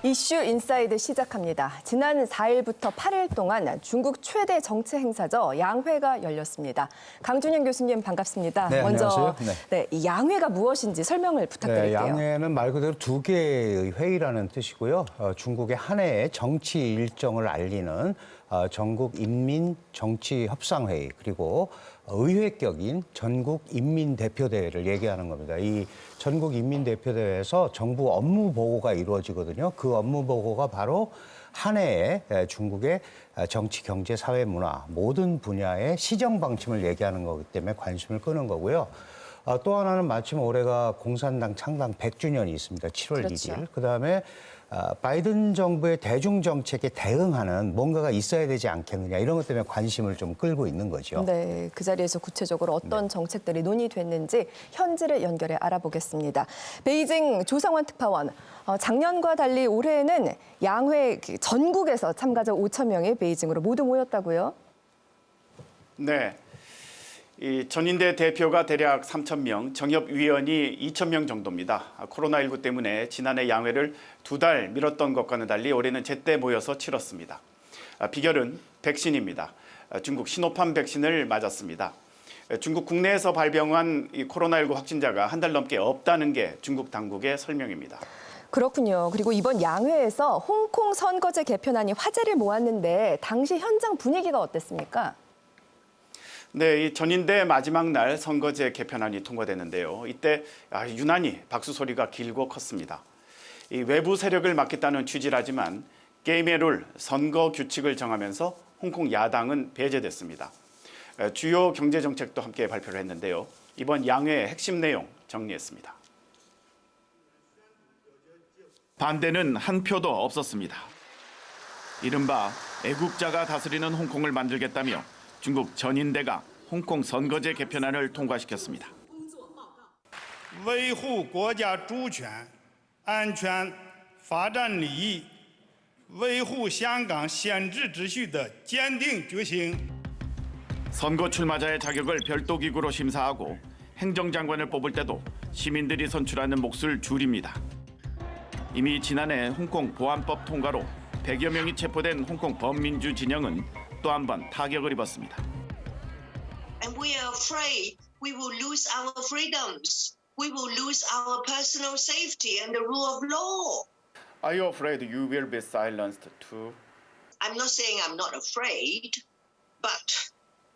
이슈 인사이드 시작합니다. 지난 4일부터 8일 동안 중국 최대 정치 행사죠. 양회가 열렸습니다. 강준영 교수님 반갑습니다. 네, 먼저 안녕하세요. 이 양회가 무엇인지 설명을 부탁드릴게요. 네, 양회는 말 그대로 두 개의 회의라는 뜻이고요. 중국의 한 해의 정치 일정을 알리는 전국 인민 정치 협상회의 그리고 의회격인 전국 인민대표대회를 얘기하는 겁니다. 이 전국 인민대표대회에서 정부 업무 보고가 이루어지거든요. 그 업무 보고가 바로 한 해의 중국의 정치, 경제, 사회, 문화 모든 분야의 시정 방침을 얘기하는 거기 때문에 관심을 끄는 거고요. 또 하나는 마침 올해가 공산당 창당 100주년이 있습니다. 7월 그렇죠. 1일. 그다음에 바이든 정부의 대중 정책에 대응하는 뭔가가 있어야 되지 않겠느냐 이런 것 때문에 관심을 좀 끌고 있는 거죠. 네, 그 자리에서 구체적으로 어떤 정책들이 논의됐는지 현지를 연결해 알아보겠습니다. 베이징 조성원 특파원, 작년과 달리 올해에는 양회 전국에서 참가자 5천 명이 베이징으로 모두 모였다고요? 네. 이 전인대 대표가 대략 3,000명, 정협위원이 2,000명 정도입니다. 코로나19 때문에 지난해 양회를 2달 미뤘던 것과는 달리 올해는 제때 모여서 치렀습니다. 비결은 백신입니다. 중국 시노팜 백신을 맞았습니다. 중국 국내에서 발병한 이 코로나19 확진자가 한 달 넘게 없다는 게 중국 당국의 설명입니다. 그렇군요. 그리고 이번 양회에서 홍콩 선거제 개편안이 화제를 모았는데 당시 현장 분위기가 어땠습니까? 네, 이 전인대 마지막 날 선거제 개편안이 통과됐는데요. 이때 유난히 박수 소리가 길고 컸습니다. 이 외부 세력을 막겠다는 취지라지만 게임의 룰, 선거 규칙을 정하면서 홍콩 야당은 배제됐습니다. 주요 경제 정책도 함께 발표를 했는데요. 이번 양회의 핵심 내용 정리했습니다. 반대는 한 표도 없었습니다. 이른바 애국자가 다스리는 홍콩을 만들겠다며 중국 전인대가 홍콩 선거제 개편안을 통과시켰습니다. 维护国家主权、安全、发展利益，维护香港宪制秩序的坚定决心。 선거 출마자의 자격을 별도 기구로 심사하고 행정장관을 뽑을 때도 시민들이 선출하는 몫을 줄입니다. 이미 지난해 홍콩 보안법 통과로 100여 명이 체포된 홍콩 범민주 진영은 또 한 번 타격을 입었습니다. And we are afraid we will lose our freedoms. We will lose our personal safety and the rule of law. Are you afraid you will be silenced too? I'm not saying I'm not afraid, but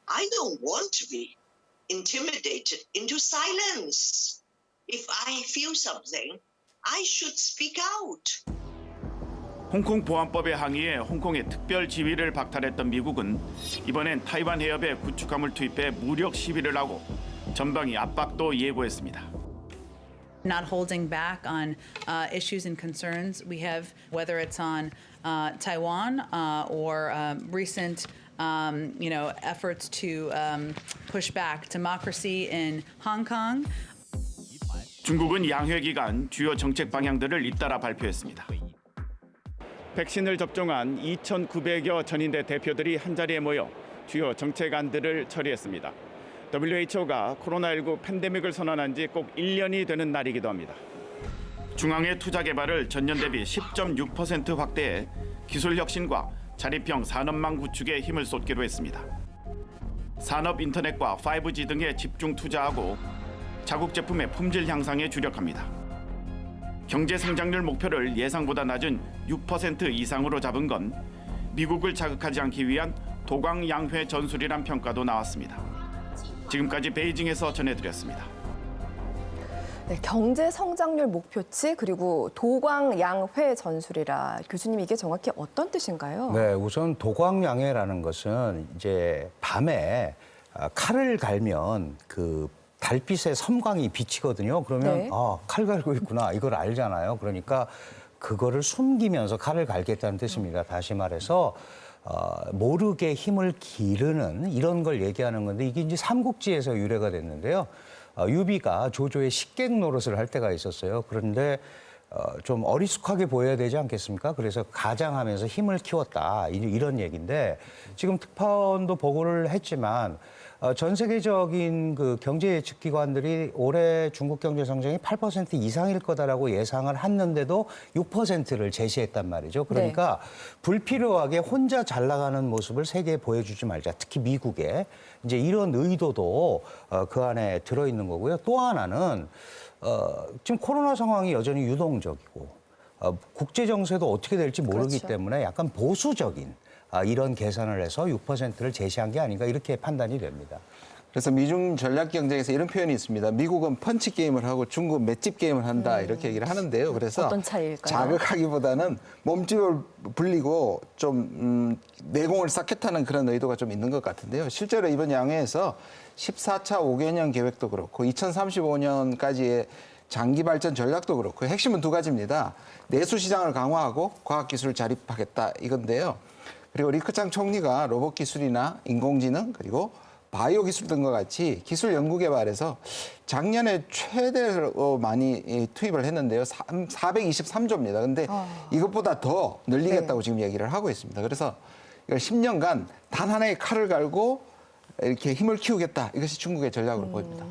I don't want to be intimidated into silence. If I feel something, I should speak out. 홍콩 보안법의 항의에 홍콩의 특별 지위를 박탈했던 미국은 이번엔 타이완 해협에 구축함을 투입해 무력 시위를 하고 전방위 압박도 예고했습니다. Not holding back on issues and concerns we have, whether it's on Taiwan or recent, efforts to push back democracy in Hong Kong. 중국은 양회 기간 주요 정책 방향들을 잇따라 발표했습니다. 백신을 접종한 2,900여 전인대 대표들이 한자리에 모여 주요 정책안들을 처리했습니다. WHO가 코로나19 팬데믹을 선언한 지 꼭 1년이 되는 날이기도 합니다. 중앙의 투자 개발을 전년 대비 10.6% 확대해 기술 혁신과 자립형 산업망 구축에 힘을 쏟기로 했습니다. 산업 인터넷과 5G 등에 집중 투자하고 자국 제품의 품질 향상에 주력합니다. 경제 성장률 목표를 예상보다 낮은 6% 이상으로 잡은 건 미국을 자극하지 않기 위한 도광 양회 전술이란 평가도 나왔습니다. 지금까지 베이징에서 전해드렸습니다. 네, 경제 성장률 목표치 그리고 도광 양회 전술이라 교수님 이게 정확히 어떤 뜻인가요? 네, 우선 도광양회라는 것은 이제 밤에 칼을 갈면 그 달빛에 섬광이 비치거든요. 그러면 네. 칼 갈고 있구나 이걸 알잖아요. 그러니까 그거를 숨기면서 칼을 갈겠다는 뜻입니다. 다시 말해서 모르게 힘을 기르는 이런 걸 얘기하는 건데 이게 이제 삼국지에서 유래가 됐는데요. 유비가 조조의 식객 노릇을 할 때가 있었어요. 그런데 좀 어리숙하게 보여야 되지 않겠습니까? 그래서 가장하면서 힘을 키웠다 이런 얘기인데 지금 특파원도 보고를 했지만 전 세계적인 그 경제 예측 기관들이 올해 중국 경제 성장이 8% 이상일 거다라고 예상을 했는데도 6%를 제시했단 말이죠. 그러니까 불필요하게 혼자 잘 나가는 모습을 세계에 보여주지 말자. 특히 미국에 이제 이런 의도도 그 안에 들어 있는 거고요. 또 하나는 지금 코로나 상황이 여전히 유동적이고 국제 정세도 어떻게 될지 모르기 그렇죠. 때문에 약간 보수적인 이런 계산을 해서 6%를 제시한 게 아닌가 이렇게 판단이 됩니다. 그래서 미중 전략 경쟁에서 이런 표현이 있습니다. 미국은 펀치 게임을 하고 중국은 맷집 게임을 한다 이렇게 얘기를 하는데요. 그래서 어떤 차이일까요? 자극하기보다는 몸집을 불리고 좀 내공을 쌓겠다는 그런 의도가 좀 있는 것 같은데요. 실제로 이번 양회에서 14차 5개년 계획도 그렇고 2035년까지의 장기 발전 전략도 그렇고 핵심은 두 가지입니다. 내수 시장을 강화하고 과학기술을 자립하겠다 이건데요. 그리고 리커창 총리가 로봇 기술이나 인공지능 그리고 바이오 기술 등과 같이 기술 연구 개발에서 작년에 최대로 많이 투입을 했는데요. 423조입니다. 근데 이것보다 더 늘리겠다고 지금 얘기를 하고 있습니다. 그래서 이걸 10년간 단 하나의 칼을 갈고 이렇게 힘을 키우겠다. 이것이 중국의 전략으로 보입니다.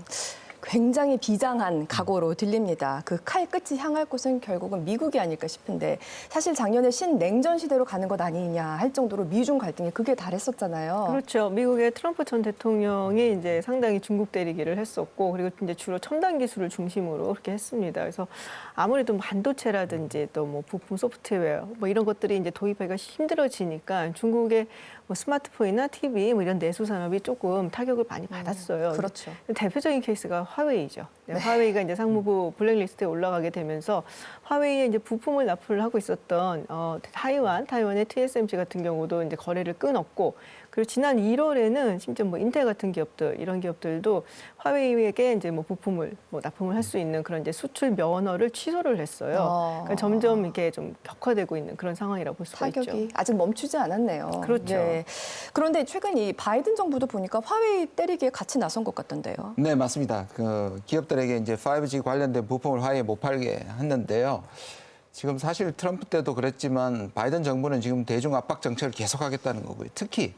굉장히 비장한 각오로 들립니다. 그 칼 끝이 향할 곳은 결국은 미국이 아닐까 싶은데 사실 작년에 신냉전 시대로 가는 것 아니냐 할 정도로 미중 갈등이 극에 달했었잖아요. 그렇죠. 미국의 트럼프 전 대통령이 이제 상당히 중국 때리기를 했었고 그리고 이제 주로 첨단 기술을 중심으로 그렇게 했습니다. 그래서 아무래도 반도체라든지 또 뭐 부품 소프트웨어 뭐 이런 것들이 이제 도입하기가 힘들어지니까 중국의 뭐 스마트폰이나 TV 뭐 이런 내수 산업이 조금 타격을 많이 받았어요. 그렇죠. 대표적인 케이스가 화웨이죠. 화웨이가 이제 상무부 블랙리스트에 올라가게 되면서 화웨이에 이제 부품을 납품을 하고 있었던 타이완의 TSMC 같은 경우도 이제 거래를 끊었고 그리고 지난 1월에는 심지어 뭐 인텔 같은 기업들 이런 기업들도 화웨이에게 이제 뭐 부품을 뭐 납품을 할 수 있는 그런 이제 수출 면허를 취소를 했어요. 그러니까 점점 이게 좀 격화되고 있는 그런 상황이라고 볼 수가 있죠. 타격이 아직 멈추지 않았네요. 그렇죠. 그런데 최근 이 바이든 정부도 보니까 화웨이 때리기에 같이 나선 것 같던데요. 네, 맞습니다. 그 기업들에게 이제 5G 관련된 부품을 화웨이에 못 팔게 했는데요. 지금 사실 트럼프 때도 그랬지만 바이든 정부는 지금 대중 압박 정책을 계속하겠다는 거고요. 특히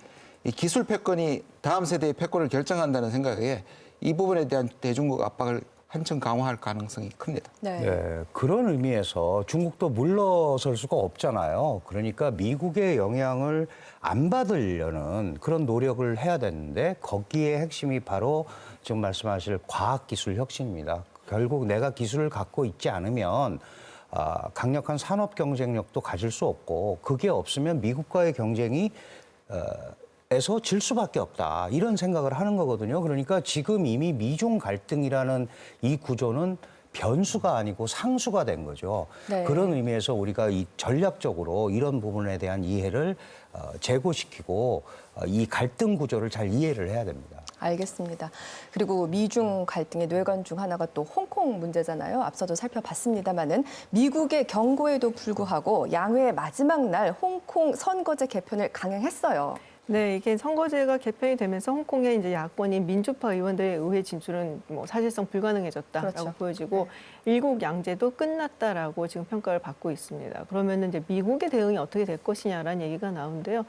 이 기술 패권이 다음 세대의 패권을 결정한다는 생각에 이 부분에 대한 대중국 압박을 한층 강화할 가능성이 큽니다. 네, 그런 의미에서 중국도 물러설 수가 없잖아요. 그러니까 미국의 영향을 안 받으려는 그런 노력을 해야 되는데 거기에 핵심이 바로 지금 말씀하실 과학기술 혁신입니다. 결국 내가 기술을 갖고 있지 않으면 강력한 산업 경쟁력도 가질 수 없고 그게 없으면 미국과의 경쟁이 에서 질 수밖에 없다. 이런 생각을 하는 거거든요. 그러니까 지금 이미 미중 갈등이라는 이 구조는 변수가 아니고 상수가 된 거죠. 네. 그런 의미에서 우리가 이 전략적으로 이런 부분에 대한 이해를 제고시키고 이 갈등 구조를 잘 이해를 해야 됩니다. 알겠습니다. 그리고 미중 갈등의 뇌관 중 하나가 또 홍콩 문제잖아요. 앞서도 살펴봤습니다마는 미국의 경고에도 불구하고 양회 마지막 날 홍콩 선거제 개편을 강행했어요. 네, 이게 선거제가 개편이 되면서 홍콩의 이제 야권인 민주파 의원들의 의회 진출은 뭐 사실상 불가능해졌다라고 그렇죠. 보여지고 일국 양제도 끝났다라고 지금 평가를 받고 있습니다. 그러면은 이제 미국의 대응이 어떻게 될 것이냐라는 얘기가 나오는데요.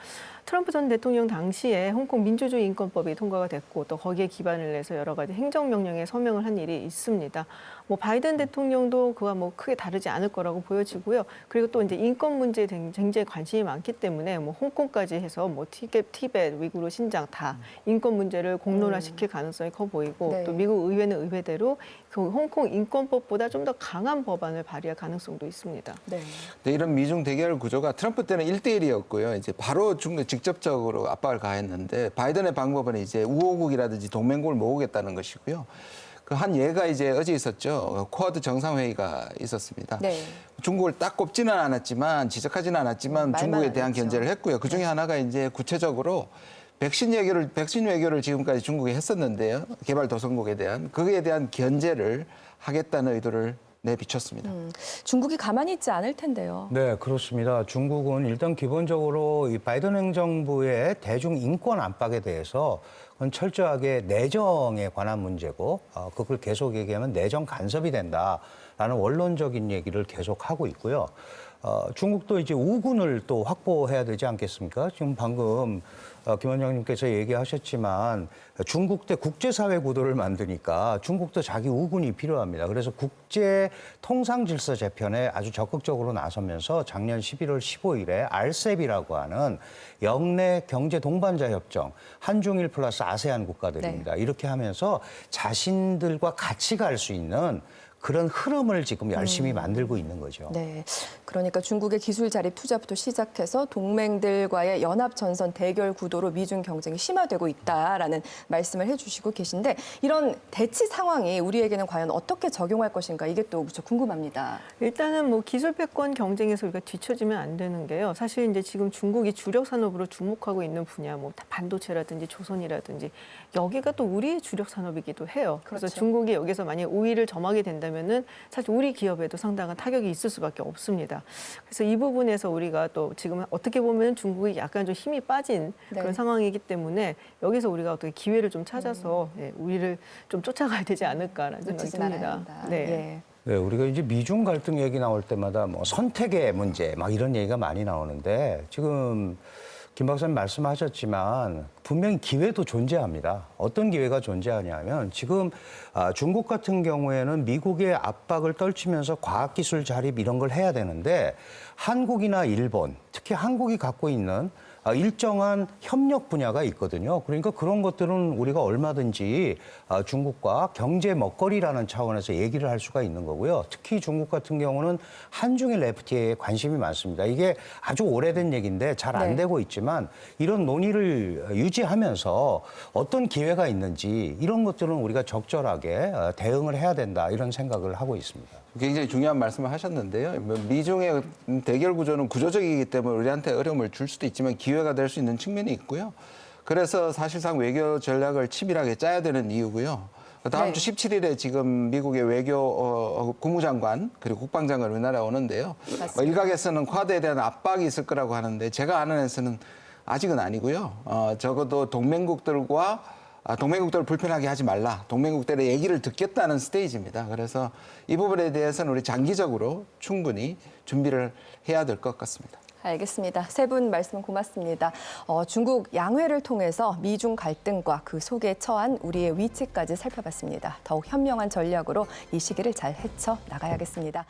트럼프 전 대통령 당시에 홍콩 민주주의 인권법이 통과가 됐고 또 거기에 기반을 해서 여러 가지 행정명령에 서명을 한 일이 있습니다. 뭐 바이든 대통령도 그와 뭐 크게 다르지 않을 거라고 보여지고요. 그리고 또 이제 인권 문제에 굉장히 관심이 많기 때문에 뭐 홍콩까지 해서 뭐 티벳, 위구르, 신장 다 인권 문제를 공론화시킬 가능성이 커 보이고 네. 또 미국 의회는 의회대로 그 홍콩 인권법보다 좀 더 강한 법안을 발의할 가능성도 있습니다. 네. 네, 이런 미중 대결 구조가 트럼프 때는 1대1이었고요. 이제 바로 중국 직접적으로 압박을 가했는데 바이든의 방법은 이제 우호국이라든지 동맹국을 모으겠다는 것이고요. 그 한 예가 이제 어제 있었죠. 쿼드 정상회의가 있었습니다. 네. 중국을 딱 꼽지는 않았지만 지적하지는 않았지만 말만 중국에 안 대한 했죠. 견제를 했고요. 그 중에 하나가 이제 구체적으로 백신 외교를 지금까지 중국이 했었는데요. 개발도상국에 대한 거기에 대한 견제를 하겠다는 의도를 내비쳤습니다. 중국이 가만히 있지 않을 텐데요. 네, 그렇습니다. 중국은 일단 기본적으로 이 바이든 행정부의 대중 인권 압박에 대해서 그건 철저하게 내정에 관한 문제고 그걸 계속 얘기하면 내정 간섭이 된다라는 원론적인 얘기를 계속 하고 있고요. 중국도 이제 우군을 또 확보해야 되지 않겠습니까? 지금 방금 김 원장님께서 얘기하셨지만 중국 대 국제사회 구도를 만드니까 중국도 자기 우군이 필요합니다. 그래서 국제 통상질서 재편에 아주 적극적으로 나서면서 작년 11월 15일에 RCEP이라고 하는 영내 경제 동반자 협정, 한중일 플러스 아세안 국가들입니다. 이렇게 하면서 자신들과 같이 갈 수 있는 그런 흐름을 지금 열심히 만들고 있는 거죠. 네, 그러니까 중국의 기술 자립 투자부터 시작해서 동맹들과의 연합 전선 대결 구도로 미중 경쟁이 심화되고 있다라는 말씀을 해주시고 계신데 이런 대치 상황이 우리에게는 과연 어떻게 적용할 것인가 이게 또 무척 궁금합니다. 일단은 뭐 기술 패권 경쟁에서 우리가 뒤처지면 안 되는 게요. 사실 이제 지금 중국이 주력 산업으로 주목하고 있는 분야, 뭐 반도체라든지 조선이라든지 여기가 또 우리의 주력 산업이기도 해요. 그래서 그렇죠. 중국이 여기서 만약 우위를 점하게 된다면은 사실 우리 기업에도 상당한 타격이 있을 수밖에 없습니다. 그래서 이 부분에서 우리가 또 지금 어떻게 보면 중국이 약간 좀 힘이 빠진 네. 그런 상황이기 때문에 여기서 우리가 어떻게 기회를 좀 찾아서 우리를 좀 쫓아가야 되지 않을까라는 생각이 놓치지 말아야 듭니다. 한다. 네. 예. 네, 우리가 이제 미중 갈등 얘기 나올 때마다 뭐 선택의 문제 막 이런 얘기가 많이 나오는데 지금 김 박사님 말씀하셨지만 분명히 기회도 존재합니다. 어떤 기회가 존재하냐면 지금 중국 같은 경우에는 미국의 압박을 떨치면서 과학기술 자립 이런 걸 해야 되는데 한국이나 일본, 특히 한국이 갖고 있는 일정한 협력 분야가 있거든요. 그러니까 그런 것들은 우리가 얼마든지 중국과 경제 먹거리라는 차원에서 얘기를 할 수가 있는 거고요. 특히 중국 같은 경우는 한중일 FTA에 관심이 많습니다. 이게 아주 오래된 얘기인데 잘 안 네. 되고 있지만 이런 논의를 유지하면서 어떤 기회가 있는지 이런 것들은 우리가 적절하게 대응을 해야 된다 이런 생각을 하고 있습니다. 굉장히 중요한 말씀을 하셨는데요. 미중의 대결 구조는 구조적이기 때문에 우리한테 어려움을 줄 수도 있지만 기회가 될 수 있는 측면이 있고요. 그래서 사실상 외교 전략을 치밀하게 짜야 되는 이유고요. 다음 네. 주 17일에 지금 미국의 외교 국무장관 그리고 국방장관 우리나라에 오는데요. 맞습니다. 일각에서는 쿼드에 대한 압박이 있을 거라고 하는데 제가 아는 한에서는 아직은 아니고요. 적어도 동맹국들을 불편하게 하지 말라. 동맹국들의 얘기를 듣겠다는 스테이지입니다. 그래서 이 부분에 대해서는 우리 장기적으로 충분히 준비를 해야 될 것 같습니다. 알겠습니다. 세 분 말씀 고맙습니다. 중국 양회를 통해서 미중 갈등과 그 속에 처한 우리의 위치까지 살펴봤습니다. 더욱 현명한 전략으로 이 시기를 잘 헤쳐 나가야겠습니다.